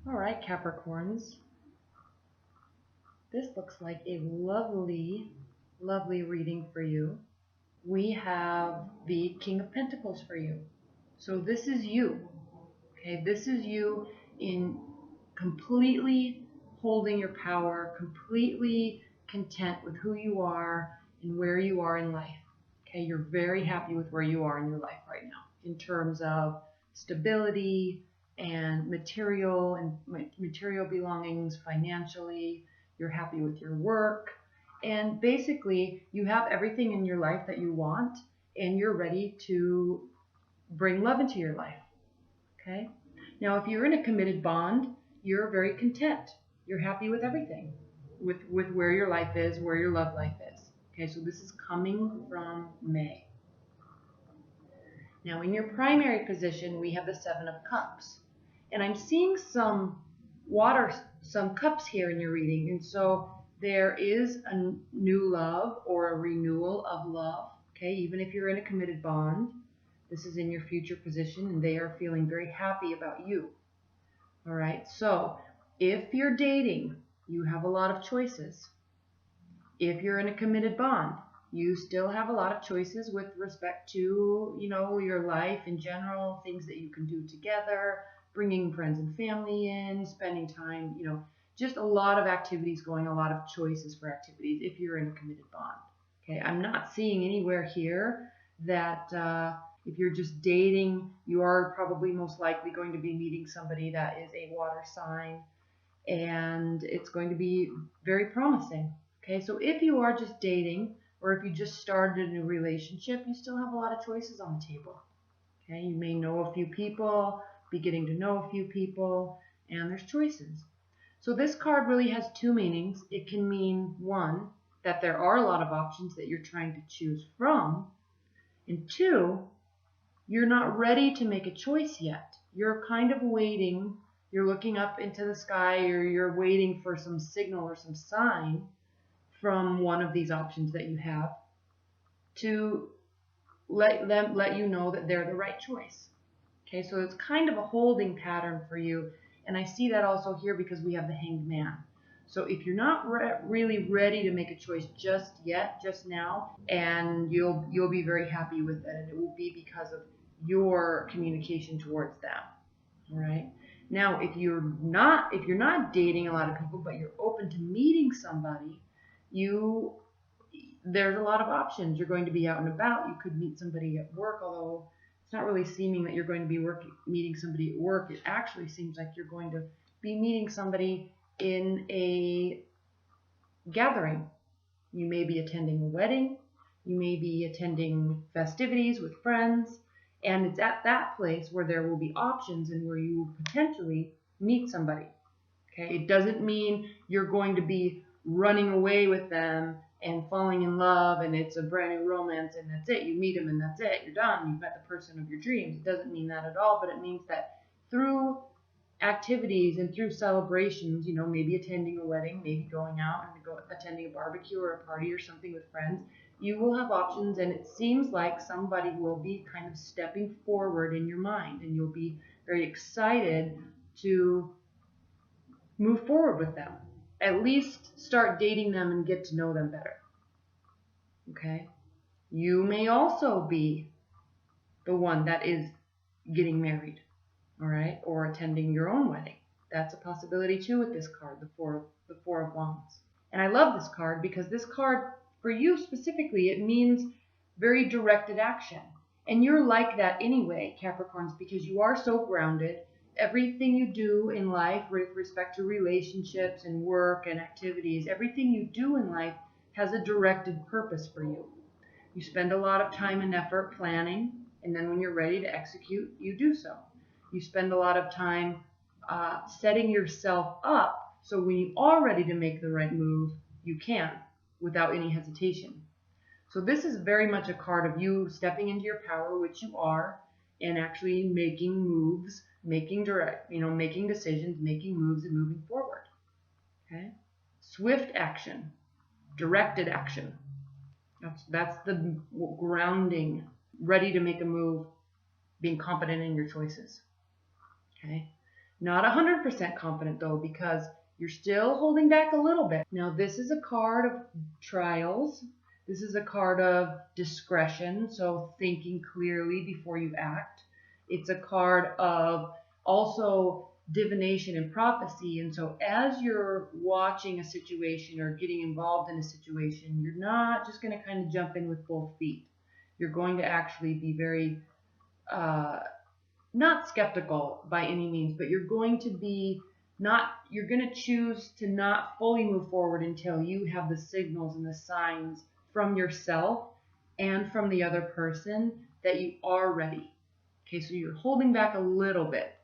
All right, Capricorns. This looks like a lovely, lovely reading for you. We have the King of Pentacles for you. So this is you. Okay, this is you in completely holding your power, completely content with who you are and where you are in life. Okay, you're very happy with where you are in your life right now in terms of stability and material belongings financially. You're happy with your work, and basically you have everything in your life that you want, and you're ready to bring love into your life. Okay? Now, if you're in a committed bond, you're very content. You're happy with everything, with where your life is, where your love life is. Okay, so this is coming from May. Now, in your primary position, we have the Seven of Cups. And I'm seeing some cups here in your reading. And so there is a new love or a renewal of love. Okay, even if you're in a committed bond, this is in your future position and they are feeling very happy about you. All right, so if you're dating, you have a lot of choices. If you're in a committed bond, you still have a lot of choices with respect to, your life in general, things that you can do together, bringing friends and family in, spending time, just a lot of activities going, a lot of choices for activities if you're in a committed bond. Okay, I'm not seeing anywhere here that if you're just dating, you are probably most likely going to be meeting somebody that is a water sign, and it's going to be very promising. Okay, so if you are just dating, or if you just started a new relationship, you still have a lot of choices on the table. Okay, you may know a few people, be getting to know a few people, and there's choices. So this card really has two meanings. It can mean, one, that there are a lot of options that you're trying to choose from, and two, you're not ready to make a choice yet. You're kind of waiting. You're looking up into the sky, or you're waiting for some signal or some sign from one of these options that you have to let you know that they're the right choice. Okay, so it's kind of a holding pattern for you, and I see that also here because we have the Hanged Man. So if you're not really ready to make a choice just yet, just now, and you'll be very happy with it, and it will be because of your communication towards them. All right. Now, if you're not dating a lot of people, but you're open to meeting somebody, there's a lot of options. You're going to be out and about. You could meet somebody at work, although it's not really seeming that you're going to be meeting somebody at work. It actually seems like you're going to be meeting somebody in a gathering. You may be attending a wedding. You may be attending festivities with friends. And it's at that place where there will be options and where you will potentially meet somebody. Okay, it doesn't mean you're going to be running away with them and falling in love and it's a brand new romance and that's it. You meet them and that's it. You're done. You've met the person of your dreams. It doesn't mean that at all, but it means that through activities and through celebrations, maybe attending a wedding, maybe going out and attending a barbecue or a party or something with friends, you will have options, and it seems like somebody will be kind of stepping forward in your mind, and you'll be very excited to move forward with them. At least start dating them and get to know them better. Okay? You may also be the one that is getting married, all right, or attending your own wedding. That's a possibility too with this card, the Four of Wands. And I love this card because this card, for you specifically, it means very directed action. And you're like that anyway, Capricorns, because you are so grounded. Everything you do in life with respect to relationships and work and activities, everything you do in life has a directed purpose for you. You spend a lot of time and effort planning, and then when you're ready to execute, you do so. You spend a lot of time setting yourself up so when you are ready to make the right move, you can without any hesitation. So this is very much a card of you stepping into your power, which you are, and actually making moves, making decisions, making moves, and moving forward. Okay? Swift action, directed action. That's the grounding, ready to make a move, being confident in your choices. Okay? Not 100% confident though, because you're still holding back a little bit. Now this is a card of trials. This is a card of discretion, so thinking clearly before you act. It's a card of also divination and prophecy. And so as you're watching a situation or getting involved in a situation, you're not just going to kind of jump in with both feet. You're going to actually be very, not skeptical by any means, but you're going to be you're going to choose to not fully move forward until you have the signals and the signs from yourself and from the other person that you are ready. Okay, so you're holding back a little bit.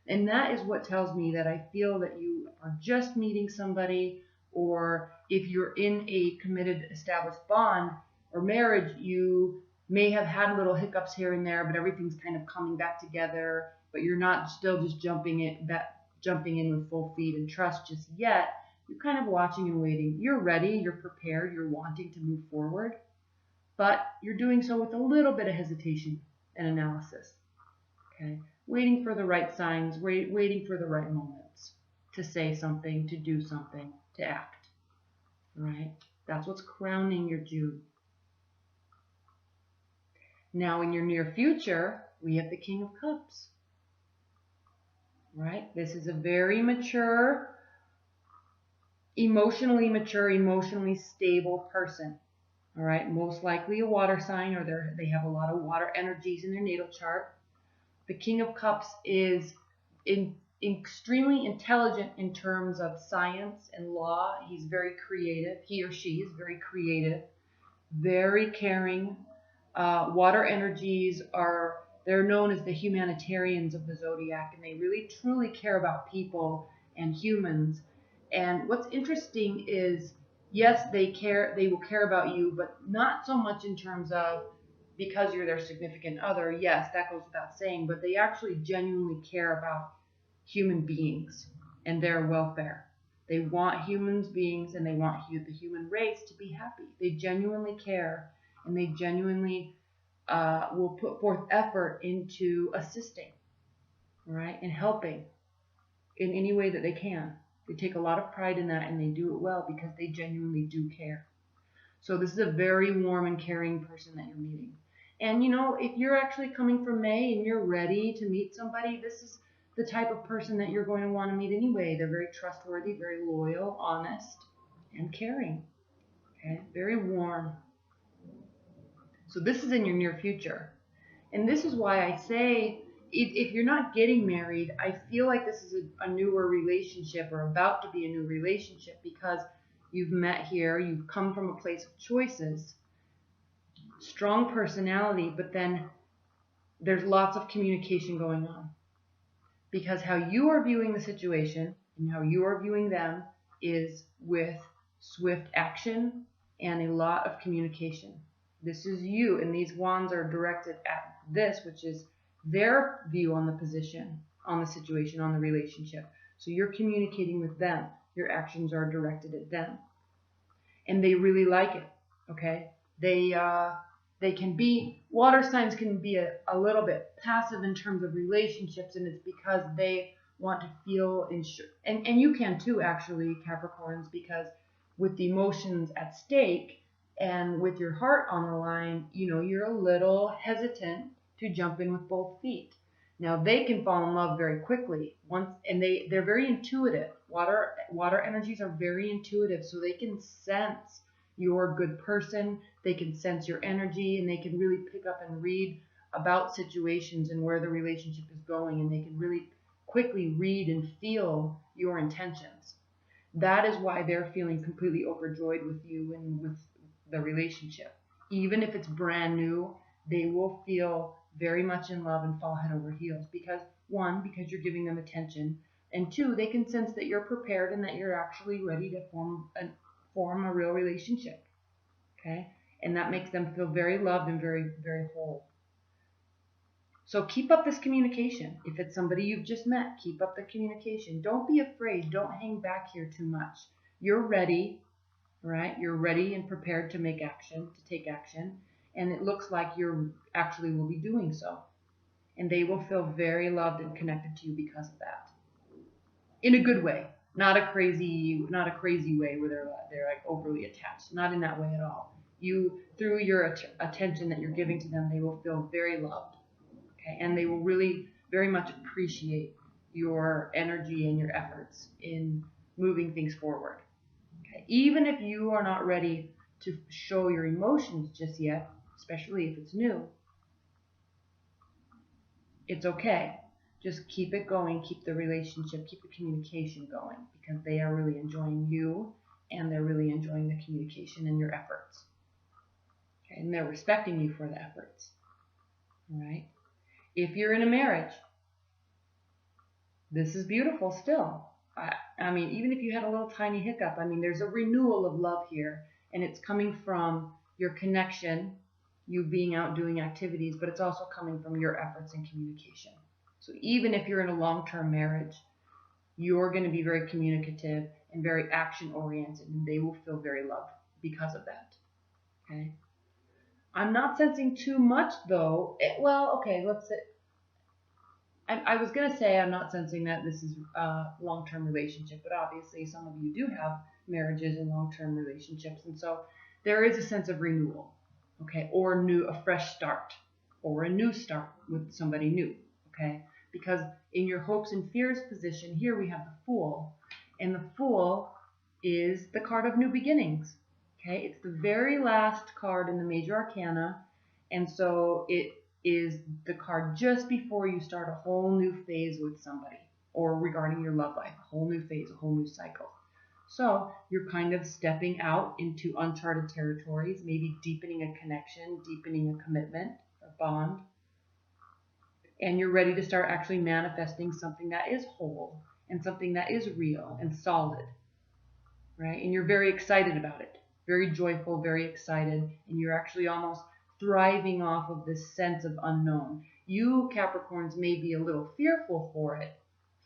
And that is what tells me that I feel that you are just meeting somebody, or if you're in a committed, established bond or marriage, you may have had little hiccups here and there, but everything's kind of coming back together, but you're not still just jumping in with full feet and trust just yet. You're kind of watching and waiting. You're ready, you're prepared, you're wanting to move forward, but you're doing so with a little bit of hesitation and analysis. Okay, waiting for the right signs, waiting for the right moments to say something, to do something, to act. Right? That's what's crowning your June. Now in your near future, we have the King of Cups. Right? This is a very mature, emotionally stable person. All right? Most likely a water sign, or they have a lot of water energies in their natal chart. The King of Cups is extremely intelligent in terms of science and law. He's very creative. He or she is very creative, very caring. Water energies they're known as the humanitarians of the zodiac, and they really truly care about people and humans. And what's interesting is, yes, they will care about you, but not so much in terms of because you're their significant other. Yes, that goes without saying, but they actually genuinely care about human beings and their welfare. They want human beings and they want the human race to be happy. They genuinely care, and they genuinely will put forth effort into assisting, right, and helping in any way that they can. They take a lot of pride in that, and they do it well because they genuinely do care. So this is a very warm and caring person that you're meeting. And you know, if you're actually coming from May and you're ready to meet somebody, this is the type of person that you're going to want to meet anyway. They're very trustworthy, very loyal, honest, and caring. Okay, very warm. So this is in your near future. And this is why I say, if you're not getting married, I feel like this is a newer relationship, or about to be a new relationship, because you've met here, you've come from a place of choices, strong personality, but then there's lots of communication going on. Because how you are viewing the situation and how you are viewing them is with swift action and a lot of communication. This is you, and these wands are directed at this, which is their view on the position, on the situation, on the relationship. So you're communicating with them. Your actions are directed at them. And they really like it, okay? They can be, water signs can be a little bit passive in terms of relationships, and it's because they want to feel and you can too, actually, Capricorns, because with the emotions at stake and with your heart on the line, you know, you're a little hesitant to jump in with both feet. Now they can fall in love very quickly and they're very intuitive. Water energies are very intuitive, so they can sense you're a good person, they can sense your energy, and they can really pick up and read about situations and where the relationship is going, and they can really quickly read and feel your intentions. That is why they're feeling completely overjoyed with you and with the relationship. Even if it's brand new, they will feel very much in love and fall head over heels, because one, because you're giving them attention, and two, they can sense that you're prepared and that you're actually ready to form a real relationship. Okay? And that makes them feel very loved and very, very whole. So keep up this communication. If it's somebody you've just met, keep up the communication. Don't be afraid. Don't hang back here too much. You're ready, right? You're ready and prepared to make action, to take action. And it looks like you actually will be doing so. And they will feel very loved and connected to you because of that. in a good way, not a crazy way where they're like overly attached. Not in that way at all. You, through your attention that you're giving to them, they will feel very loved. Okay, and they will really very much appreciate your energy and your efforts in moving things forward. Okay, even if you are not ready to show your emotions just yet, especially if it's new, it's okay. Just keep it going, keep the relationship, keep the communication going, because they are really enjoying you and they're really enjoying the communication and your efforts. Okay, and they're respecting you for the efforts. All right. If you're in a marriage, this is beautiful still. I mean, even if you had a little tiny hiccup, I mean, there's a renewal of love here, and it's coming from your connection, you being out doing activities, but it's also coming from your efforts and communication. So even if you're in a long-term marriage, you're going to be very communicative and very action-oriented, and they will feel very loved because of that. Okay. I'm not sensing too much, though. Well, okay, let's say, I was going to say I'm not sensing that this is a long-term relationship, but obviously some of you do have marriages and long-term relationships, and so there is a sense of renewal, okay, or a fresh start, or a new start with somebody new, okay, because in your hopes and fears position here we have the Fool, and the Fool is the card of new beginnings, okay, it's the very last card in the major arcana, and so it is the card just before you start a whole new phase with somebody, or regarding your love life, a whole new phase, a whole new cycle. So you're kind of stepping out into uncharted territories, maybe deepening a connection, deepening a commitment, a bond, and you're ready to start actually manifesting something that is whole and something that is real and solid, right? And you're very excited about it, very joyful, very excited, and you're actually almost thriving off of this sense of unknown. You Capricorns may be a little fearful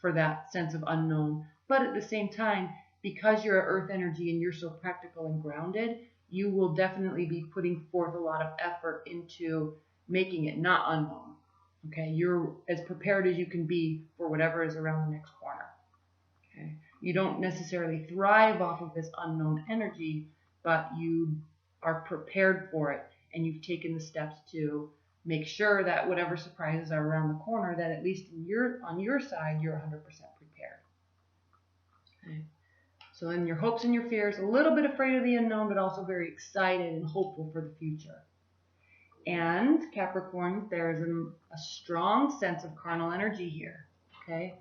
for that sense of unknown, but at the same time, because you're Earth energy and you're so practical and grounded, you will definitely be putting forth a lot of effort into making it not unknown. Okay, you're as prepared as you can be for whatever is around the next corner. Okay, you don't necessarily thrive off of this unknown energy, but you are prepared for it. And you've taken the steps to make sure that whatever surprises are around the corner, that at least on your side, you're 100% prepared. Okay. So in your hopes and your fears, a little bit afraid of the unknown, but also very excited and hopeful for the future. And Capricorn, there's a strong sense of carnal energy here. Okay.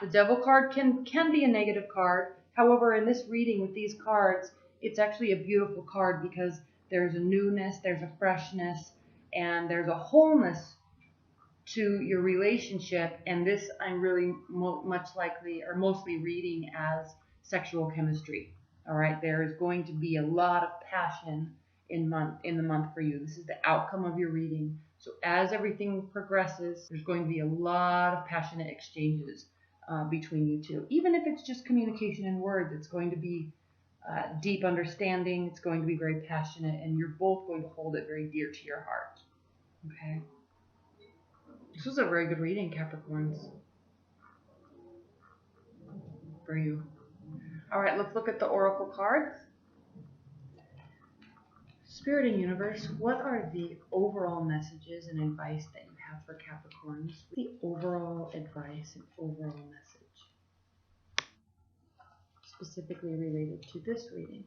The Devil card can be a negative card. However, in this reading with these cards, it's actually a beautiful card because there's a newness, there's a freshness, and there's a wholeness to your relationship. And this I'm really much likely or mostly reading as sexual chemistry. All right, there is going to be a lot of passion in the month for you. This is the outcome of your reading. So as everything progresses, there's going to be a lot of passionate exchanges between you two. Even if it's just communication in words, it's going to be deep understanding, it's going to be very passionate, and you're both going to hold it very dear to your heart. Okay? This was a very good reading, Capricorns, for you. Alright, let's look at the Oracle cards. Spirit and Universe, what are the overall messages and advice that you have for Capricorns? The overall advice and overall message, specifically related to this reading.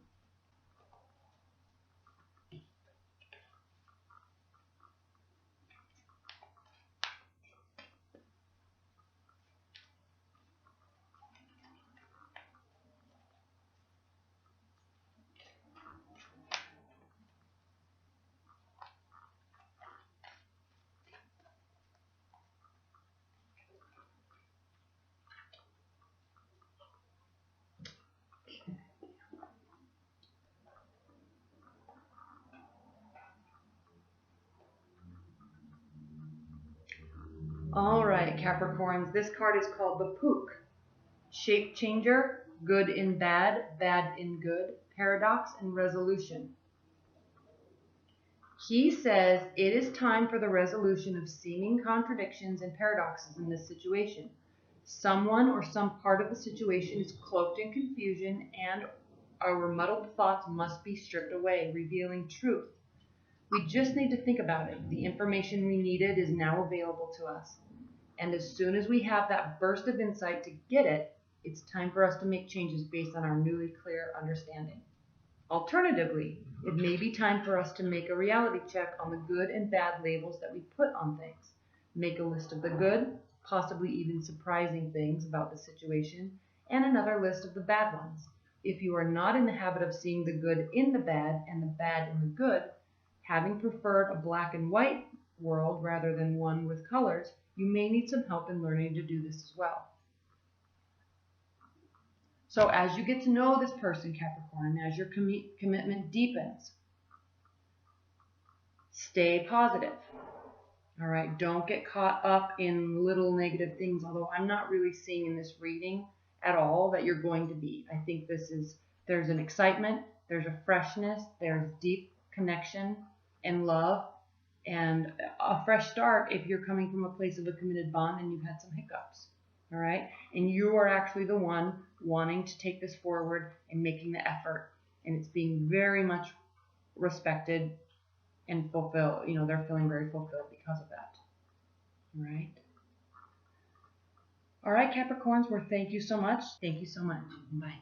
Alright, Capricorns, this card is called the Pook. Shape changer, good in bad, bad in good, paradox and resolution. He says it is time for the resolution of seeming contradictions and paradoxes in this situation. Someone or some part of the situation is cloaked in confusion, and our muddled thoughts must be stripped away, revealing truth. We just need to think about it. The information we needed is now available to us. And as soon as we have that burst of insight to get it, it's time for us to make changes based on our newly clear understanding. Alternatively, it may be time for us to make a reality check on the good and bad labels that we put on things. Make a list of the good, possibly even surprising things about the situation, and another list of the bad ones. If you are not in the habit of seeing the good in the bad and the bad in the good, having preferred a black and white world rather than one with colors, you may need some help in learning to do this as well. So as you get to know this person, Capricorn, as your commitment deepens, stay positive. All right, don't get caught up in little negative things, although I'm not really seeing in this reading at all that you're going to be. I think there's an excitement, there's a freshness, there's deep connection and love, and a fresh start if you're coming from a place of a committed bond and you've had some hiccups. All right, and you are actually the one wanting to take this forward and making the effort, and it's being very much respected and fulfilled. You know, they're feeling very fulfilled because of that. All right. All right, Capricorns, well, thank you so much. Thank you so much. Bye.